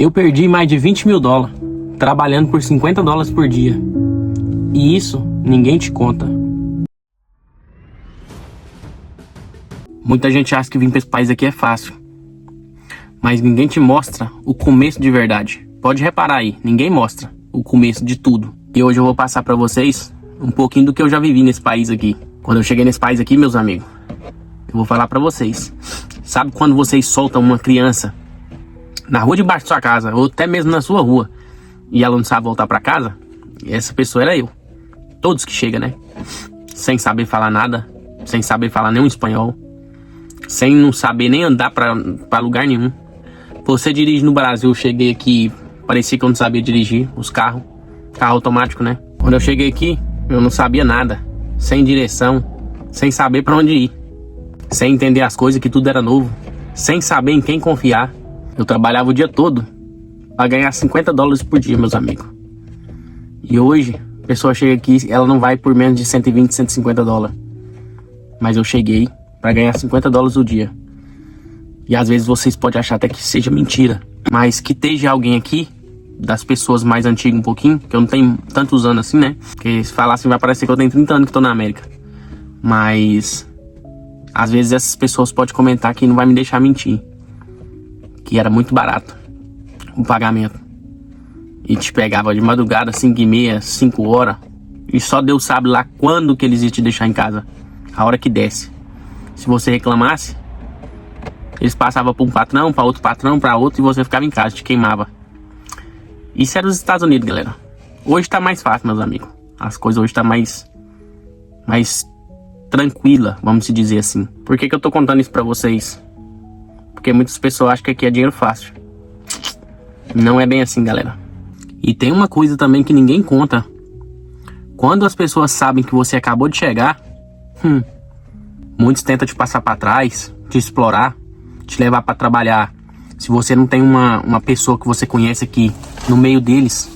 Eu perdi mais de 20 mil dólares, trabalhando por 50 dólares por dia. E isso ninguém te conta. Muita gente acha que vir para esse país aqui é fácil, mas ninguém te mostra o começo de verdade. Pode reparar aí, ninguém mostra o começo de tudo. E hoje eu vou passar para vocês um pouquinho do que eu já vivi nesse país aqui. Quando eu cheguei nesse país aqui, meus amigos, eu vou falar para vocês. Sabe quando vocês soltam uma criança na rua debaixo da sua casa, ou até mesmo na sua rua, e ela não sabe voltar para casa? Essa pessoa era eu. Todos que chegam, né? Sem saber falar nada, sem saber falar nenhum espanhol, sem não saber nem andar pra lugar nenhum. Você dirige no Brasil, eu cheguei aqui, parecia que eu não sabia dirigir os carros, carro automático, né? Quando eu cheguei aqui, eu não sabia nada, sem direção, sem saber pra onde ir, sem entender as coisas, que tudo era novo, sem saber em quem confiar. Eu trabalhava o dia todo pra ganhar 50 dólares por dia, meus amigos. E hoje, a pessoa chega aqui, ela não vai por menos de 120, 150 dólares. Mas eu cheguei pra ganhar 50 dólares o dia. E às vezes vocês podem achar até que seja mentira, mas que esteja alguém aqui, das pessoas mais antigas um pouquinho, que eu não tenho tantos anos assim, né? Porque se falar assim vai parecer que eu tenho 30 anos que tô na América. Mas às vezes essas pessoas podem comentar que não vai me deixar mentir, que era muito barato o pagamento. E te pegava de madrugada, 5h30, 5 horas. E só Deus sabe lá quando que eles iam te deixar em casa. A hora que desce. Se você reclamasse, eles passavam para um patrão, para outro patrão, para outro, e você ficava em casa, te queimava. Isso era os Estados Unidos, galera. Hoje tá mais fácil, meus amigos. As coisas hoje tá mais tranquila, vamos se dizer assim. Por que que eu tô contando isso pra vocês? Porque muitas pessoas acham que aqui é dinheiro fácil. Não é bem assim, galera. E tem uma coisa também que ninguém conta. Quando as pessoas sabem que você acabou de chegar, muitos tentam te passar pra trás, te explorar, te levar pra trabalhar. Se você não tem uma pessoa que você conhece aqui no meio deles,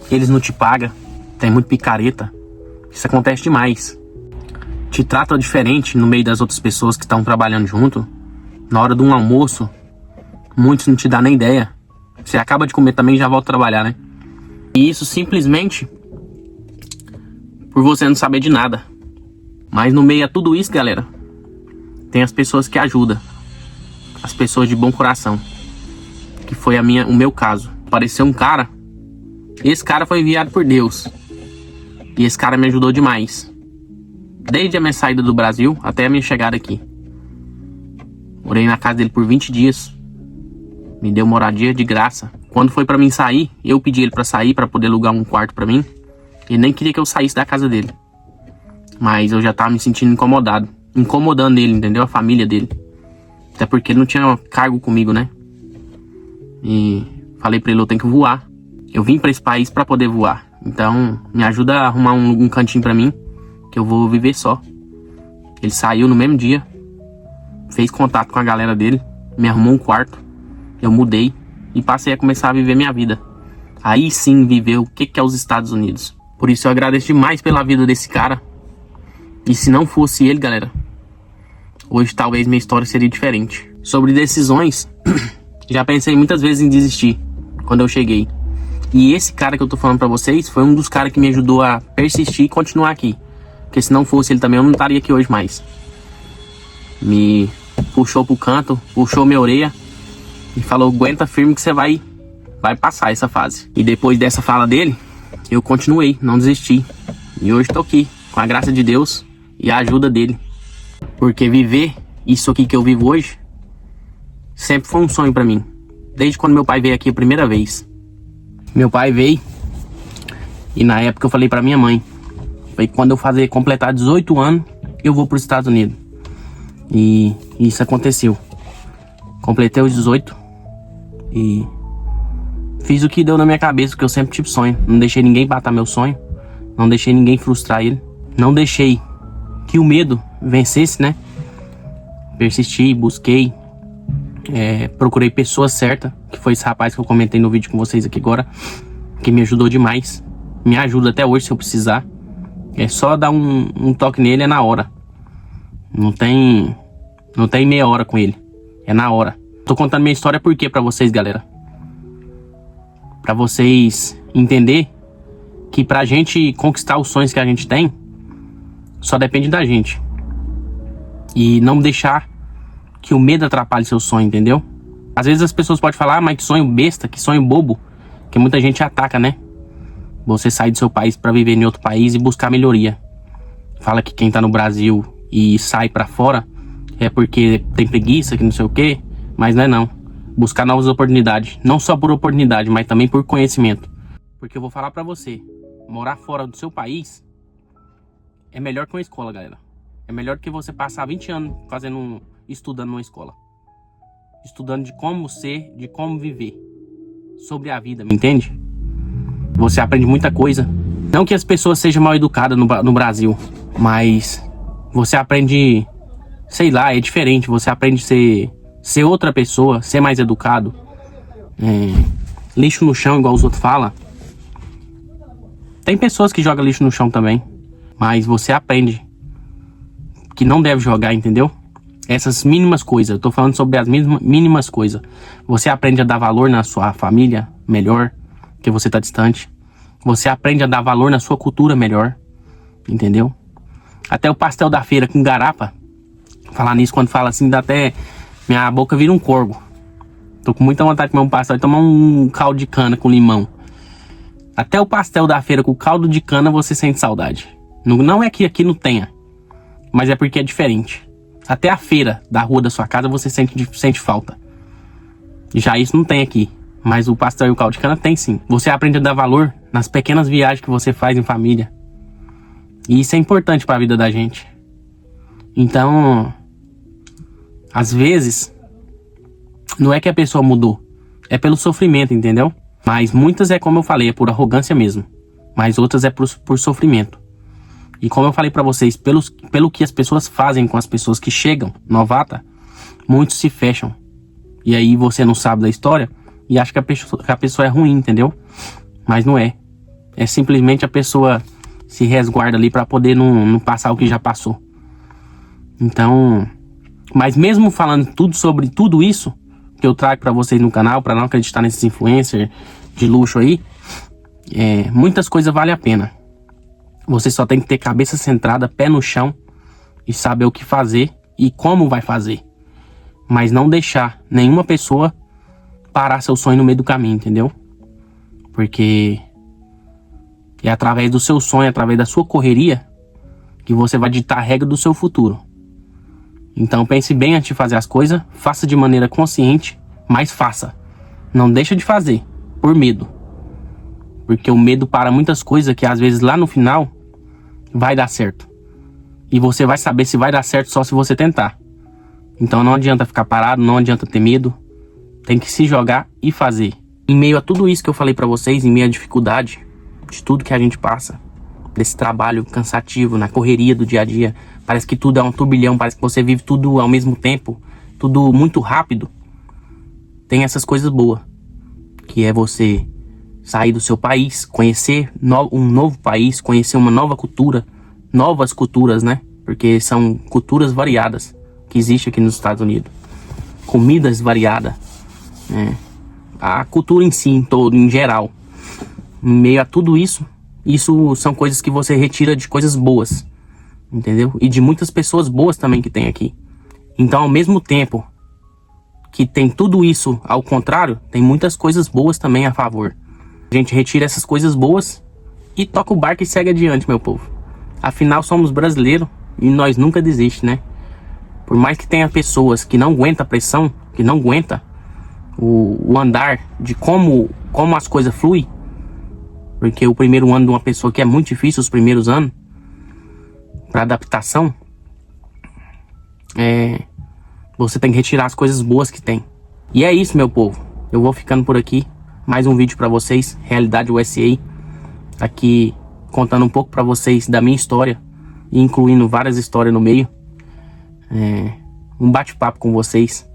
eles não te pagam. Tem muito picareta. Isso acontece demais. Te trata diferente no meio das outras pessoas que estão trabalhando junto. Na hora de um almoço, muitos não te dão nem ideia. Você acaba de comer também e já volta a trabalhar, né? E isso simplesmente por você não saber de nada. Mas no meio a tudo isso, galera, tem as pessoas que ajudam. As pessoas de bom coração. Que foi o meu caso. Apareceu um cara. Esse cara foi enviado por Deus. E esse cara me ajudou demais. Desde a minha saída do Brasil até a minha chegada aqui. Morei na casa dele por 20 dias. Me deu moradia de graça. Quando foi pra mim sair, eu pedi ele pra sair, pra poder alugar um quarto pra mim. Ele nem queria que eu saísse da casa dele. Mas eu já tava me sentindo incomodado. Incomodando ele, entendeu? A família dele. Até porque ele não tinha cargo comigo, né? E falei pra ele, eu tenho que voar. Eu vim pra esse país pra poder voar. Então, me ajuda a arrumar um cantinho pra mim, que eu vou viver só. Ele saiu no mesmo dia. Fez contato com a galera dele. Me arrumou um quarto. Eu mudei. E passei a começar a viver minha vida. Aí sim, viver o que é os Estados Unidos. Por isso eu agradeço demais pela vida desse cara. E se não fosse ele, galera, hoje talvez minha história seria diferente. Sobre decisões, já pensei muitas vezes em desistir quando eu cheguei. E esse cara que eu tô falando pra vocês foi um dos caras que me ajudou a persistir e continuar aqui. Porque se não fosse ele também, eu não estaria aqui hoje mais. Me puxou pro canto, puxou minha orelha e falou, aguenta firme que você vai passar essa fase. E depois dessa fala dele, eu continuei, não desisti. E hoje tô aqui, com a graça de Deus e a ajuda dele. Porque viver isso aqui que eu vivo hoje sempre foi um sonho pra mim. Desde quando meu pai veio aqui a primeira vez. Meu pai veio e na época eu falei pra minha mãe, foi quando eu completar 18 anos, eu vou pros Estados Unidos. E isso aconteceu. Completei os 18 e fiz o que deu na minha cabeça, porque eu sempre tive sonho. Não deixei ninguém matar meu sonho. Não deixei ninguém frustrar ele. Não deixei que o medo vencesse, né? Persisti, busquei. Procurei pessoas certas. Que foi esse rapaz que eu comentei no vídeo com vocês aqui agora. Que me ajudou demais. Me ajuda até hoje se eu precisar. É só dar um toque nele, é na hora. Não tem meia hora com ele. É na hora. Tô contando minha história por quê pra vocês, galera? Pra vocês entender que pra gente conquistar os sonhos que a gente tem, só depende da gente. E não deixar que o medo atrapalhe seu sonho, entendeu? Às vezes as pessoas podem falar, mas que sonho besta, que sonho bobo, que muita gente ataca, né? Você sair do seu país pra viver em outro país e buscar melhoria. Fala que quem tá no Brasil e sai pra fora é porque tem preguiça, que não sei o quê, mas não é não. Buscar novas oportunidades, não só por oportunidade, mas também por conhecimento. Porque eu vou falar pra você, morar fora do seu país é melhor que uma escola, galera. É melhor que você passar 20 anos estudando numa escola. Estudando de como ser, de como viver. Sobre a vida, me entende? Você aprende muita coisa. Não que as pessoas sejam mal educadas no Brasil, mas você aprende, sei lá, é diferente. Você aprende a ser outra pessoa, ser mais educado. Lixo no chão, igual os outros falam. Tem pessoas que jogam lixo no chão também, mas você aprende que não deve jogar, entendeu? Essas mínimas coisas, eu tô falando sobre as mínimas coisas. Você aprende a dar valor na sua família melhor, que você tá distante. Você aprende a dar valor na sua cultura melhor, entendeu? Até o pastel da feira com garapa. Falar nisso, quando fala assim, dá até... minha boca vira um corgo. Tô com muita vontade de comer um pastel e tomar um caldo de cana com limão. Até o pastel da feira com caldo de cana você sente saudade. Não é que aqui não tenha, mas é porque é diferente. Até a feira da rua da sua casa você sente falta. Já isso não tem aqui. Mas o pastel e o caldo de cana tem sim. Você aprende a dar valor nas pequenas viagens que você faz em família. E isso é importante para a vida da gente. Então, às vezes, não é que a pessoa mudou. É pelo sofrimento, entendeu? Mas muitas é como eu falei, é por arrogância mesmo. Mas outras é por sofrimento. E como eu falei pra vocês, pelo que as pessoas fazem com as pessoas que chegam novata, muitos se fecham. E aí você não sabe da história e acha que a pessoa é ruim, entendeu? Mas não é. É simplesmente a pessoa se resguarda ali pra poder não passar o que já passou. Então, mas mesmo falando tudo sobre tudo isso que eu trago pra vocês no canal, pra não acreditar nesses influencers de luxo aí, muitas coisas valem a pena. Você só tem que ter cabeça centrada, pé no chão e saber o que fazer e como vai fazer. Mas não deixar nenhuma pessoa parar seu sonho no meio do caminho, entendeu? Porque é através do seu sonho, através da sua correria, que você vai ditar a regra do seu futuro. Então pense bem antes de fazer as coisas, faça de maneira consciente, mas faça. Não deixa de fazer, por medo. Porque o medo para muitas coisas que às vezes lá no final vai dar certo. E você vai saber se vai dar certo só se você tentar. Então não adianta ficar parado, não adianta ter medo. Tem que se jogar e fazer. Em meio a tudo isso que eu falei pra vocês, em meio à dificuldade de tudo que a gente passa, desse trabalho cansativo, na correria do dia a dia, parece que tudo é um turbilhão, parece que você vive tudo ao mesmo tempo, tudo muito rápido. Tem essas coisas boas, que é você sair do seu país, conhecer um novo país, conhecer uma nova cultura, novas culturas, né? Porque são culturas variadas que existem aqui nos Estados Unidos. Comidas variadas, né? A cultura em si, em geral. Em meio a tudo isso, isso são coisas que você retira de coisas boas, entendeu? E de muitas pessoas boas também que tem aqui. Então, ao mesmo tempo que tem tudo isso ao contrário, tem muitas coisas boas também a favor. A gente retira essas coisas boas e toca o barco e segue adiante, meu povo. Afinal, somos brasileiros e nós nunca desistimos, né? Por mais que tenha pessoas que não aguentam a pressão, que não aguentam o andar de como as coisas fluem, porque o primeiro ano de uma pessoa que é muito difícil, os primeiros anos, para adaptação, você tem que retirar as coisas boas que tem. E é isso, meu povo. Eu vou ficando por aqui. Mais um vídeo para vocês, Realidade USA, aqui contando um pouco para vocês da minha história e incluindo várias histórias no meio. Um bate-papo com vocês,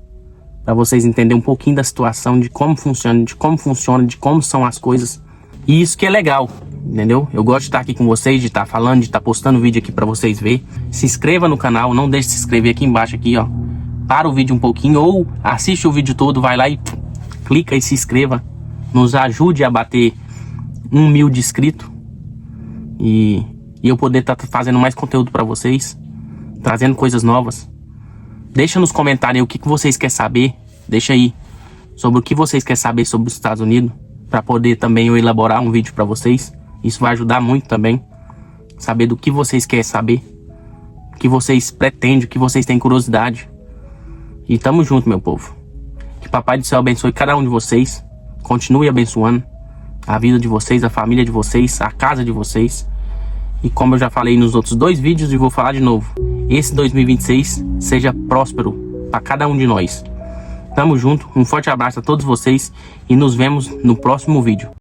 para vocês entenderem um pouquinho da situação, de como funciona, de como são as coisas. E isso que é legal, entendeu? Eu gosto de estar aqui com vocês, de estar falando, de estar postando vídeo aqui para vocês verem. Se inscreva no canal, não deixe de se inscrever aqui embaixo, aqui, ó. Para o vídeo um pouquinho ou assiste o vídeo todo, vai lá e clica e se inscreva. nos ajude a bater 1.000 de inscritos. E eu poder estar fazendo mais conteúdo para vocês, trazendo coisas novas. Deixa nos comentários aí o que vocês querem saber. Deixa aí sobre o que vocês querem saber sobre os Estados Unidos, para poder também eu elaborar um vídeo para vocês. Isso vai ajudar muito também. Saber do que vocês querem saber, o que vocês pretendem, o que vocês têm curiosidade. E tamo junto, meu povo. Que Papai do Céu abençoe cada um de vocês. Continue abençoando a vida de vocês, a família de vocês, a casa de vocês. E como eu já falei nos outros 2 vídeos e vou falar de novo, esse 2026 seja próspero para cada um de nós. Tamo junto, um forte abraço a todos vocês e nos vemos no próximo vídeo.